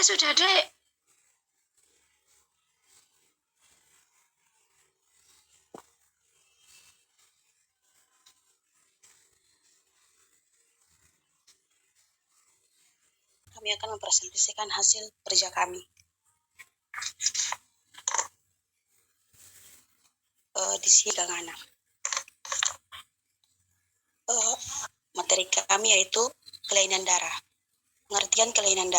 sudah, Dek. Kami akan mempresentasikan hasil kerja kami. Di sini Gangana. Materi kami yaitu kelainan darah. Pengertian kelainan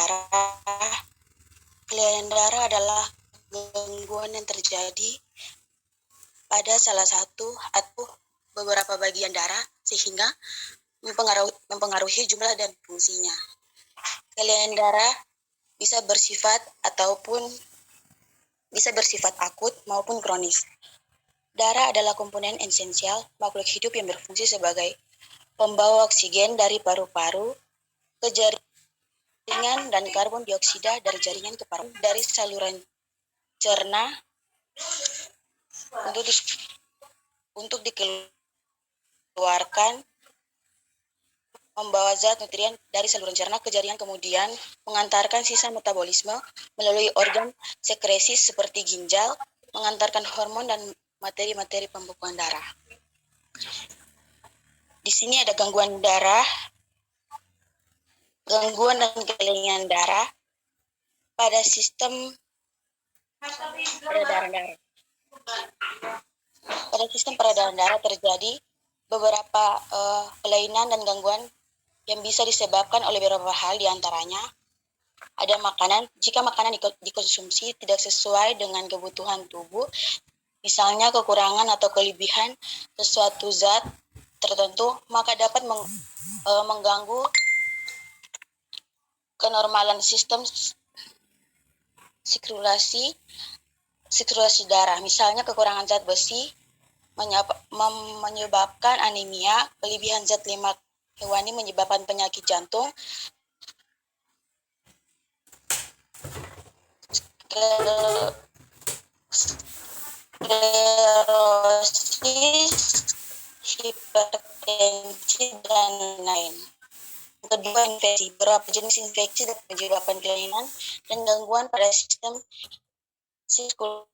darah adalah gangguan yang terjadi pada salah satu atau beberapa bagian darah sehingga mempengaruhi jumlah dan fungsinya. Kelainan darah bisa bersifat akut maupun kronis. Darah adalah komponen esensial makhluk hidup yang berfungsi sebagai pembawa oksigen dari paru-paru ke jaringan dan karbon dioksida dari jaringan ke paru dari saluran cerna untuk dikeluarkan, membawa zat nutrien dari saluran cerna ke jaringan, kemudian mengantarkan sisa metabolisme melalui organ sekresi seperti ginjal, mengantarkan hormon dan materi-materi pembekuan darah. Di sini ada gangguan dan kelainan darah pada sistem peredaran darah. Pada sistem peredaran darah terjadi beberapa kelainan dan gangguan yang bisa disebabkan oleh beberapa hal, diantaranya ada makanan. Jika makanan dikonsumsi tidak sesuai dengan kebutuhan tubuh, misalnya kekurangan atau kelebihan sesuatu zat tertentu, maka dapat mengganggu kenormalan sistem sirkulasi darah. Misalnya kekurangan zat besi menyebabkan anemia, kelebihan zat lemak hewani menyebabkan penyakit jantung, sklerosis, hipertensi, dan lain. Kedua, infeksi. Beberapa jenis infeksi dapat menyebabkan kelainan dan gangguan pada sistem sirkulasi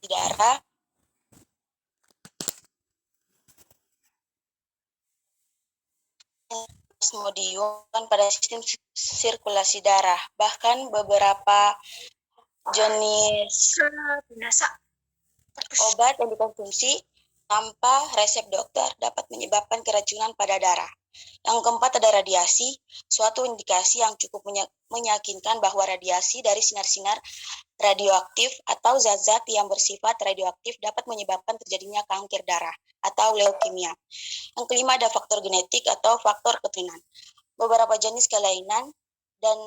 darah. Plasmodium pada sistem sirkulasi darah. Bahkan beberapa jenis obat yang dikonsumsi tanpa resep dokter dapat menyebabkan keracunan pada darah. Yang keempat ada radiasi, suatu indikasi yang cukup meyakinkan bahwa radiasi dari sinar-sinar radioaktif atau zat-zat yang bersifat radioaktif dapat menyebabkan terjadinya kanker darah atau leukemia. Yang kelima ada faktor genetik atau faktor keturunan. Beberapa jenis kelainan dan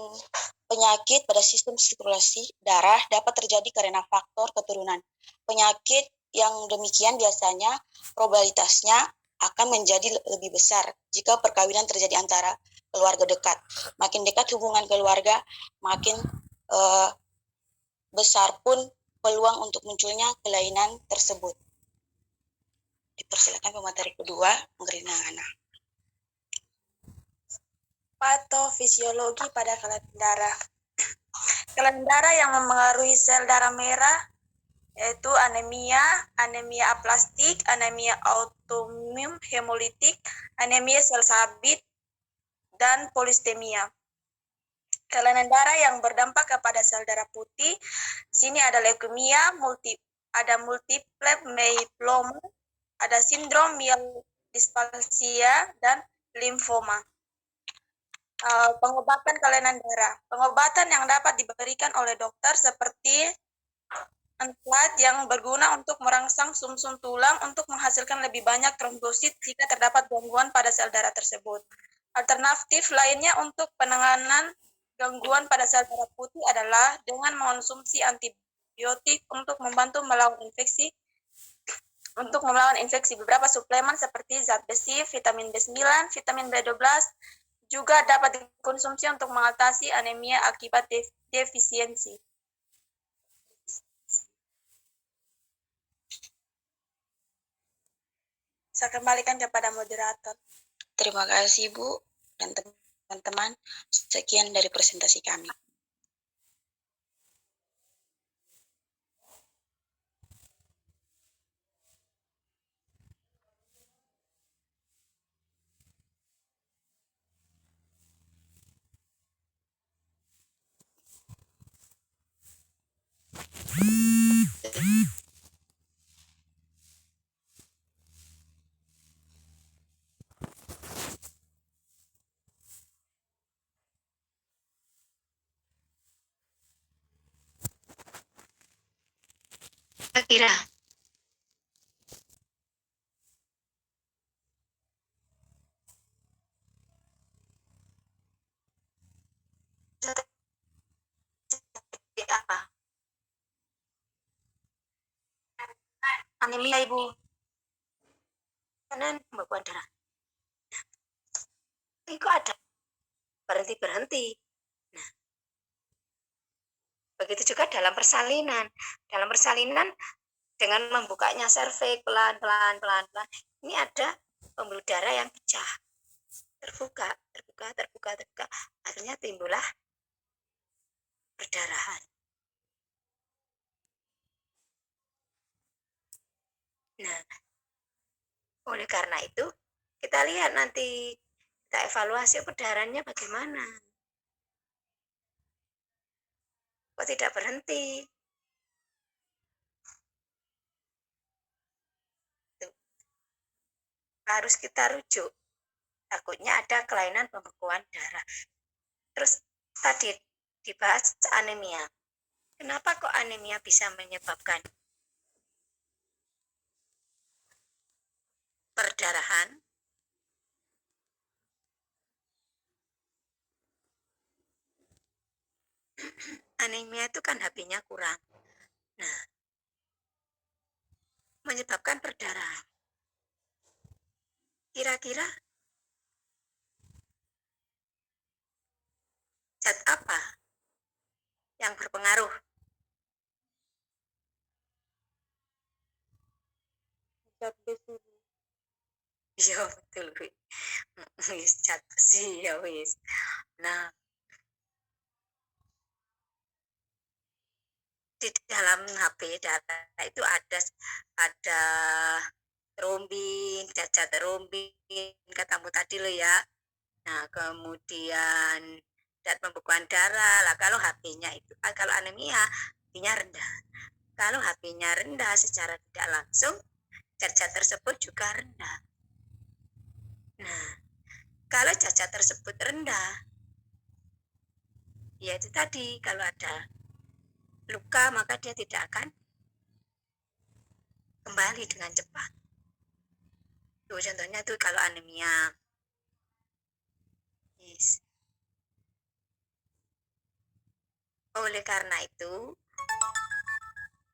penyakit pada sistem sirkulasi darah dapat terjadi karena faktor keturunan. Penyakit yang demikian biasanya probabilitasnya akan menjadi lebih besar jika perkawinan terjadi antara keluarga dekat. Makin dekat hubungan keluarga, makin besar pun peluang untuk munculnya kelainan tersebut. Dipersilakan pemateri kedua, Gangana. Patofisiologi pada kelainan darah. Kelainan darah yang mempengaruhi sel darah merah yaitu anemia aplastik, anemia autoimun hemolitik, anemia sel sabit, dan polistemia. Kelainan darah yang berdampak kepada sel darah putih, sini ada leukemia, ada multiple myeloma, ada sindrom myelodysplasia, dan limfoma. Pengobatan kelainan darah. Pengobatan yang dapat diberikan oleh dokter seperti zat yang berguna untuk merangsang sumsum tulang untuk menghasilkan lebih banyak trombosit jika terdapat gangguan pada sel darah tersebut. Alternatif lainnya untuk penanganan gangguan pada sel darah putih adalah dengan mengonsumsi antibiotik untuk membantu melawan infeksi. Beberapa suplemen seperti zat besi, vitamin B9, vitamin B12 juga dapat dikonsumsi untuk mengatasi anemia akibat defisiensi. Saya kembalikan kepada moderator. Terima kasih, Bu dan teman. teman-teman, sekian dari presentasi kami. Kira apa? Anemia ibu. Kanan pembekuan darah. Itu ada berhenti. Nah, begitu juga dalam persalinan. Dalam persalinan dengan membukanya serviks pelan-pelan, ini ada pembuluh darah yang pecah, terbuka. Akhirnya timbullah perdarahan. Nah, oleh karena itu kita lihat nanti, kita evaluasi perdarahannya bagaimana. Kok tidak berhenti? Harus kita rujuk. Takutnya ada kelainan pembekuan darah. Terus tadi dibahas anemia. Kenapa kok anemia bisa menyebabkan perdarahan? Anemia itu kan HB-nya kurang. Nah, menyebabkan perdarahan. Kira-kira zat apa yang berpengaruh? Zat besi. Iya betul, zat besi ya wis. Nah, di dalam HB darah itu ada trombin, zat trombin katamu tadi lo ya. Nah, kemudian zat pembekuan darah. Lah kalau HB-nya itu, kalau anemia, HB-nya rendah. Kalau HB-nya rendah secara tidak langsung, zat-zat tersebut juga rendah. Nah, kalau zat-zat tersebut rendah, ya itu tadi, kalau ada luka maka dia tidak akan kembali dengan cepat. Tuh contohnya tuh kalau anemia. Yes. Oleh karena itu,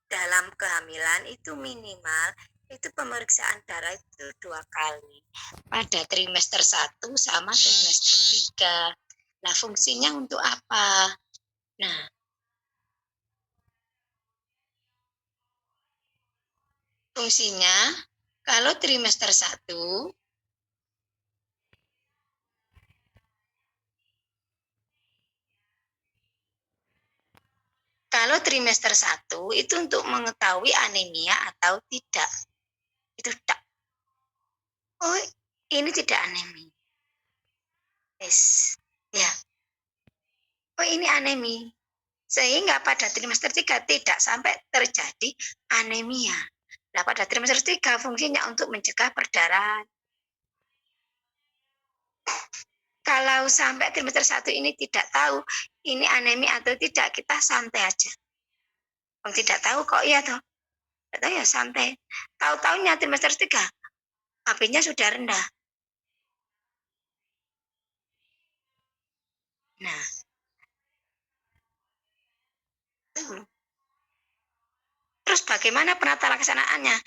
dalam kehamilan itu minimal itu pemeriksaan darah itu 2 kali. Pada trimester 1 sama trimester 3. Nah, fungsinya untuk apa? Nah, fungsinya kalau trimester 1 itu untuk mengetahui anemia atau tidak. Itu tak. Oh, ini tidak anemia. Yes. Ya. Oh, ini anemia. Sehingga pada trimester 3 tidak sampai terjadi anemia. Nah, pada trimester 3 fungsinya untuk mencegah perdarahan. Kalau sampai trimester 1 ini tidak tahu ini anemia atau tidak, kita santai aja. Tidak tahu kok iya toh. Tidak tahu ya santai. Tahu-tahunya trimester 3, HB-nya sudah rendah. Nah, terus bagaimana penata laksanaannya?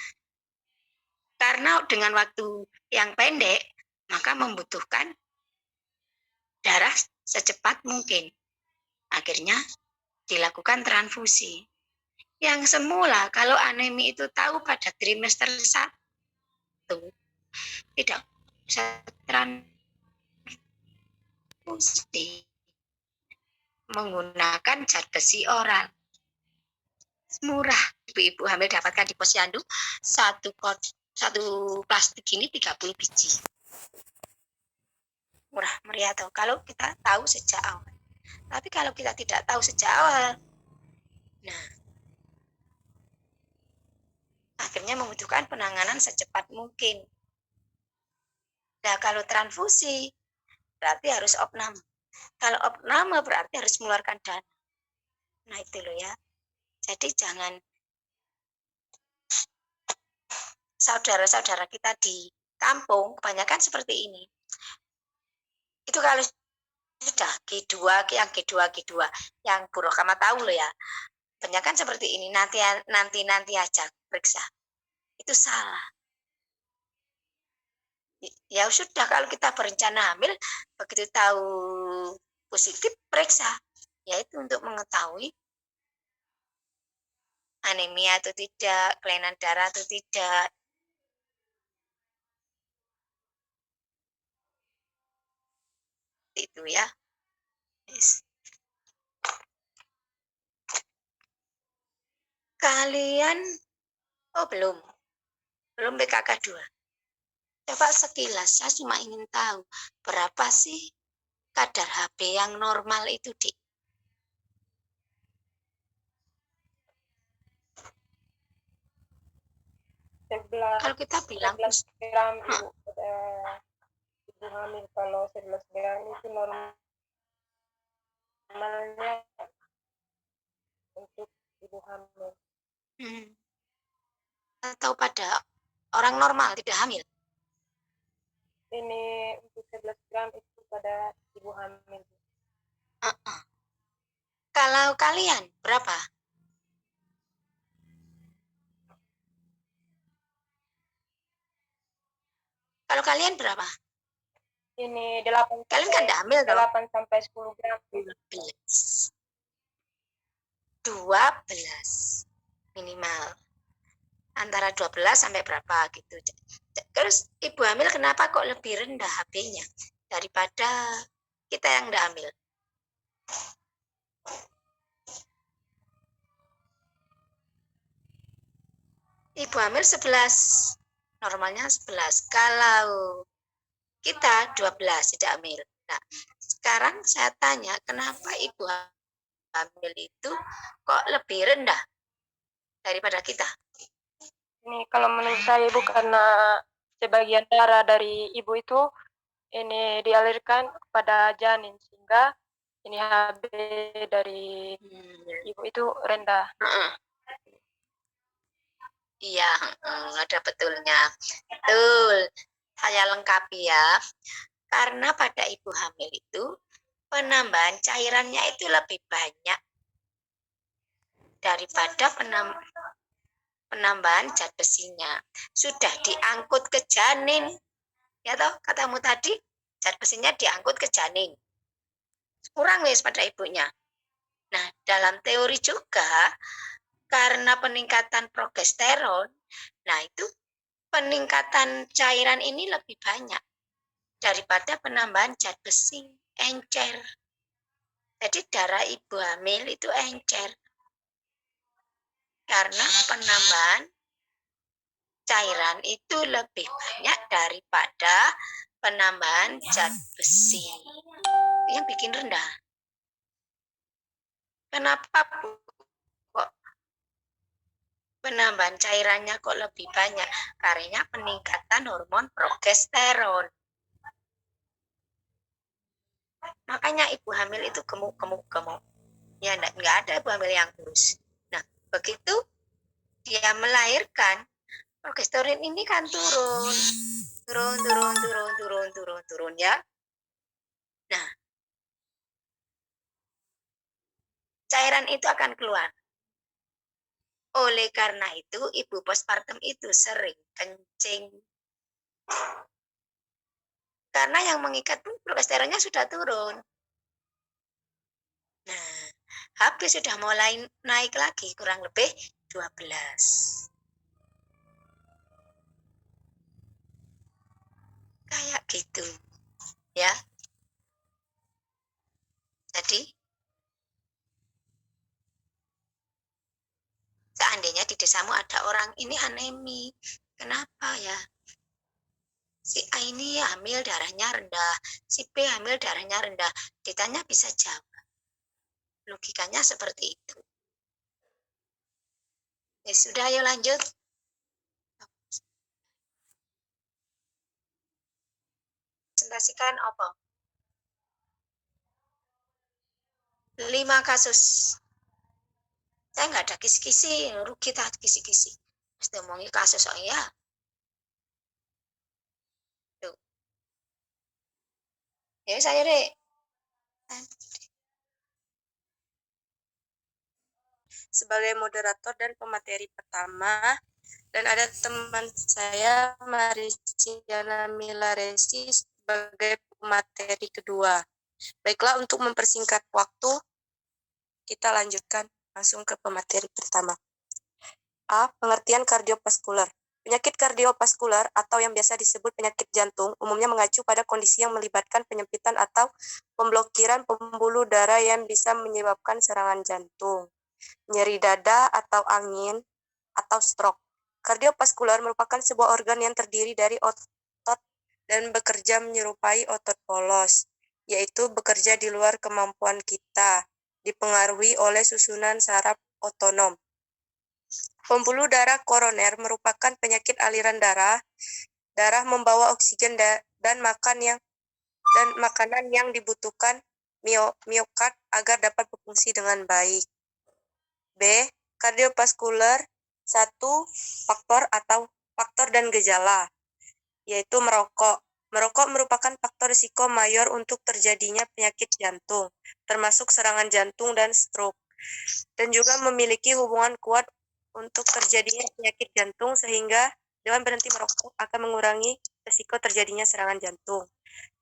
Karena dengan waktu yang pendek, maka membutuhkan darah secepat mungkin. Akhirnya dilakukan transfusi. Yang semula kalau anemia itu tahu pada trimester 1, tidak bisa transfusi. transfusi menggunakan zat besi oral. Murah, ibu-ibu hamil dapatkan di posyandu satu plastik ini 30 biji. Murah meriah tuh kalau kita tahu sejak awal. Tapi kalau kita tidak tahu sejak awal, nah akhirnya membutuhkan penanganan secepat mungkin. Nah kalau transfusi berarti harus opname. Kalau opname berarti harus mengeluarkan dana. Nah itu loh ya. Jadi jangan saudara-saudara kita di kampung kebanyakan seperti ini. Itu kalau sudah G2, yang G2, yang Bu Rohama tahu loh ya. Kebanyakan seperti ini, nanti aja periksa. Itu salah. Ya sudah, kalau kita berencana hamil, begitu tahu positif, periksa. Yaitu untuk mengetahui anemia atau tidak, kelainan darah atau tidak. Itu ya. Yes. Kalian, belum PKK 2. Coba sekilas, saya cuma ingin tahu berapa sih kadar HB yang normal itu, Dik? Kalau kita bilang 11 gram ibu hamil, kalau 11 gram itu normalnya untuk ibu hamil. Atau pada orang normal tidak hamil? Ini untuk 11 gram itu pada ibu hamil. Kalau kalian berapa? Kalau kalian berapa? Ini 8. Kalian kan tidak hamil dong? 8 sampai 10 gram. 12 minimal. Antara 12 sampai berapa gitu. Terus ibu hamil kenapa kok lebih rendah HB-nya daripada kita yang tidak hamil? Ibu hamil 11, normalnya 11. Kalau kita 12 tidak hamil. Nah, sekarang saya tanya, kenapa ibu hamil itu kok lebih rendah daripada kita? Ini kalau menurut saya ibu, karena sebagian darah dari ibu itu ini dialirkan kepada janin, sehingga ini HB dari ibu itu rendah. Iya, ada betulnya. Betul. Saya lengkapi ya. Karena pada ibu hamil itu penambahan cairannya itu lebih banyak daripada penambahan zat besinya. Sudah diangkut ke janin. Ya toh, katamu tadi, zat besinya diangkut ke janin. Kurang wis pada ibunya. Nah, dalam teori juga karena peningkatan progesteron, nah itu peningkatan cairan ini lebih banyak daripada penambahan zat besi, encer. Jadi darah ibu hamil itu encer. Karena penambahan cairan itu lebih banyak daripada penambahan zat besi. Yang bikin rendah. Kenapa Bu? Kok penambahan cairannya kok lebih banyak? Karena peningkatan hormon progesteron. Makanya ibu hamil itu gemuk. Ya, enggak ada ibu hamil yang kurus. Nah, begitu dia melahirkan, progesteron ini kan turun ya. Nah, cairan itu akan keluar. Oleh karena itu, ibu postpartum itu sering kencing. Karena yang mengikat pun progesteronnya sudah turun. Nah, HB sudah mulai naik lagi, kurang lebih 12. Kayak gitu. Ya. Jadi, seandainya di desamu ada orang ini anemi, kenapa ya? Si A ini hamil darahnya rendah, si B hamil darahnya rendah. Ditanya bisa jawab. Logikanya seperti itu. Ya sudah, ayo lanjut. Presentasikan apa? 5 kasus. Saya nggak ada kisi-kisi, rugi tak kisi-kisi. Mesti omongi kasus oh ya. Tuh. Ya saya deh. Sebagai moderator dan pemateri pertama, dan ada teman saya Marisiana Milaresi sebagai pemateri kedua. Baiklah, untuk mempersingkat waktu, kita lanjutkan langsung ke pemateri pertama. A. Pengertian kardiovaskular. Penyakit kardiovaskular atau yang biasa disebut penyakit jantung umumnya mengacu pada kondisi yang melibatkan penyempitan atau pemblokiran pembuluh darah yang bisa menyebabkan serangan jantung, nyeri dada atau angin, atau stroke. Kardiovaskular merupakan sebuah organ yang terdiri dari otot dan bekerja menyerupai otot polos, yaitu bekerja di luar kemampuan kita, dipengaruhi oleh susunan saraf otonom. Pembuluh darah koroner merupakan penyakit aliran darah. Darah membawa oksigen dan makanan yang dibutuhkan miokard agar dapat berfungsi dengan baik. B. Kardiovaskular, satu faktor dan gejala, yaitu merokok. Merokok merupakan faktor risiko mayor untuk terjadinya penyakit jantung, termasuk serangan jantung dan stroke, dan juga memiliki hubungan kuat untuk terjadinya penyakit jantung, sehingga dengan berhenti merokok akan mengurangi risiko terjadinya serangan jantung.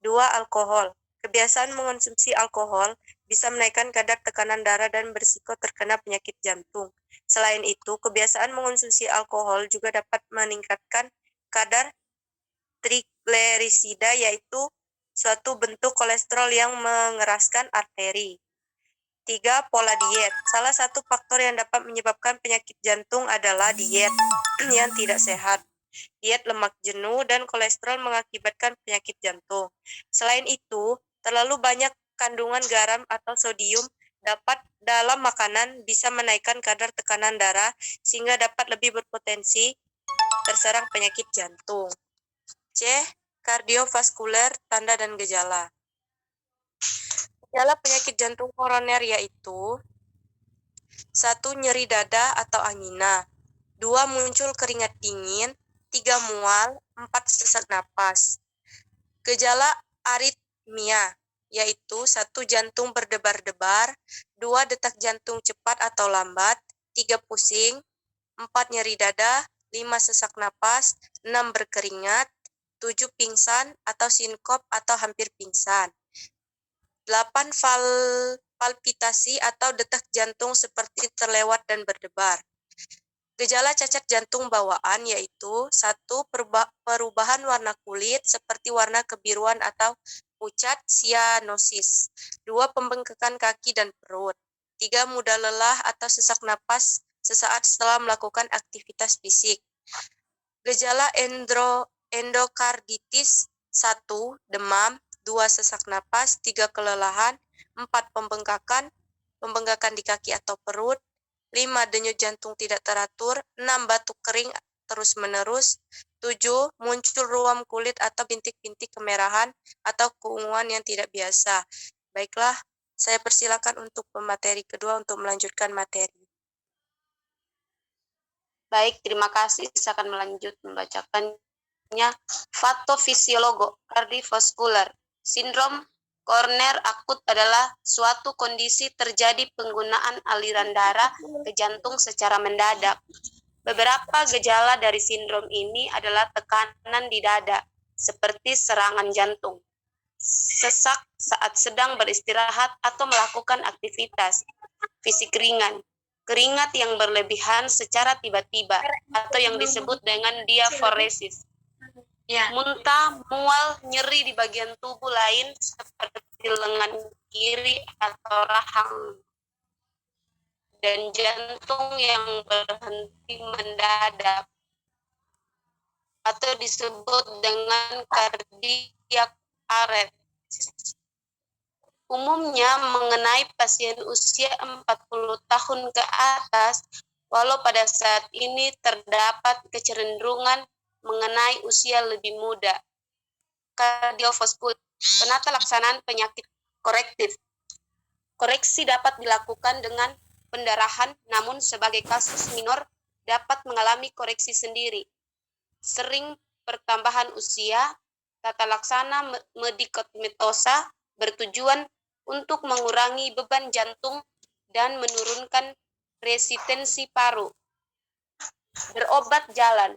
2. Alkohol. Kebiasaan mengonsumsi alkohol bisa menaikkan kadar tekanan darah dan berisiko terkena penyakit jantung. Selain itu, kebiasaan mengonsumsi alkohol juga dapat meningkatkan kadar triglycerida, yaitu suatu bentuk kolesterol yang mengeraskan arteri. 3. Pola diet. Salah satu faktor yang dapat menyebabkan penyakit jantung adalah diet yang tidak sehat. Diet lemak jenuh dan kolesterol mengakibatkan penyakit jantung. Selain itu, terlalu banyak kandungan garam atau sodium dalam makanan bisa menaikkan kadar tekanan darah sehingga dapat lebih berpotensi terserang penyakit jantung. C. Kardiovaskuler, tanda dan gejala. Gejala penyakit jantung koroner yaitu 1. Nyeri dada atau angina, 2. Muncul keringat dingin, 3. Mual, 4. Sesak napas. Gejala aritmia yaitu 1. Jantung berdebar-debar, 2. Detak jantung cepat atau lambat, 3. Pusing, 4. Nyeri dada, 5. Sesak napas, 6. Berkeringat, 7. Pingsan atau sinkop atau hampir pingsan. 8. Palpitasi atau detak jantung seperti terlewat dan berdebar. Gejala cacat jantung bawaan yaitu 1. Perubahan warna kulit seperti warna kebiruan atau pucat sianosis, 2. Pembengkakan kaki dan perut, 3. Mudah lelah atau sesak napas sesaat setelah melakukan aktivitas fisik. Gejala endokarditis 1. Demam, 2. Sesak napas, 3. Kelelahan, 4. Pembengkakan di kaki atau perut, 5. Denyut jantung tidak teratur, 6. Batuk kering terus-menerus, 7. Muncul ruam kulit atau bintik-bintik kemerahan atau keunguan yang tidak biasa. Baiklah, saya persilakan untuk pemateri kedua untuk melanjutkan materi. Baik, terima kasih. Saya akan membacakannya. Patofisiologo kardiovaskular. Sindrom koroner akut adalah suatu kondisi terjadi penggunaan aliran darah ke jantung secara mendadak. Beberapa gejala dari sindrom ini adalah tekanan di dada, seperti serangan jantung, sesak saat sedang beristirahat atau melakukan aktivitas fisik ringan, keringat yang berlebihan secara tiba-tiba atau yang disebut dengan diaforesis, muntah, mual, nyeri di bagian tubuh lain seperti lengan kiri atau rahang, dan jantung yang berhenti mendadak atau disebut dengan cardiac arrest. Umumnya mengenai pasien usia 40 tahun ke atas, walau pada saat ini terdapat kecenderungan mengenai usia lebih muda. Kardiovaskular, penata laksanaan penyakit korektif. Koreksi dapat dilakukan dengan pendarahan, namun sebagai kasus minor dapat mengalami koreksi sendiri. Sering pertambahan usia, tata laksana medikametosa bertujuan untuk mengurangi beban jantung dan menurunkan resistensi paru. Berobat jalan.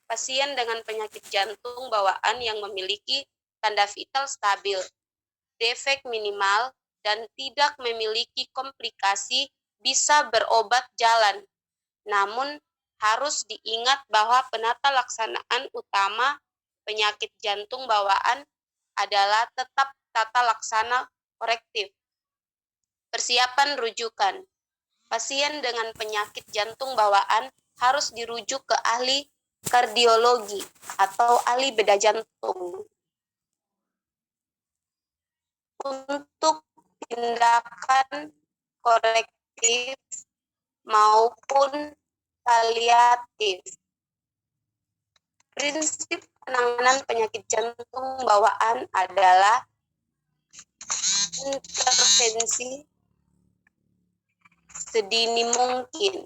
Pasien dengan penyakit jantung bawaan yang memiliki tanda vital stabil, defek minimal, dan tidak memiliki komplikasi bisa berobat jalan. Namun, harus diingat bahwa penata laksanaan utama penyakit jantung bawaan adalah tetap tata laksana korektif. Persiapan rujukan. Pasien dengan penyakit jantung bawaan harus dirujuk ke ahli kardiologi atau ahli bedah jantung. Untuk tindakan korektif maupun paliatif. Prinsip penanganan penyakit jantung bawaan adalah intervensi sedini mungkin.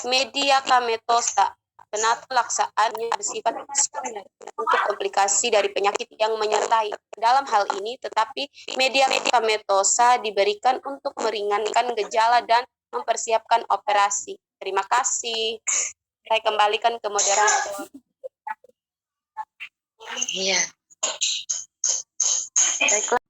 Medikametosa, penata laksaannya bersifat standar untuk komplikasi dari penyakit yang menyertai. Dalam hal ini, tetapi medikametosa diberikan untuk meringankan gejala dan mempersiapkan operasi. Terima kasih. Saya kembalikan ke moderator. Iya. Baiklah.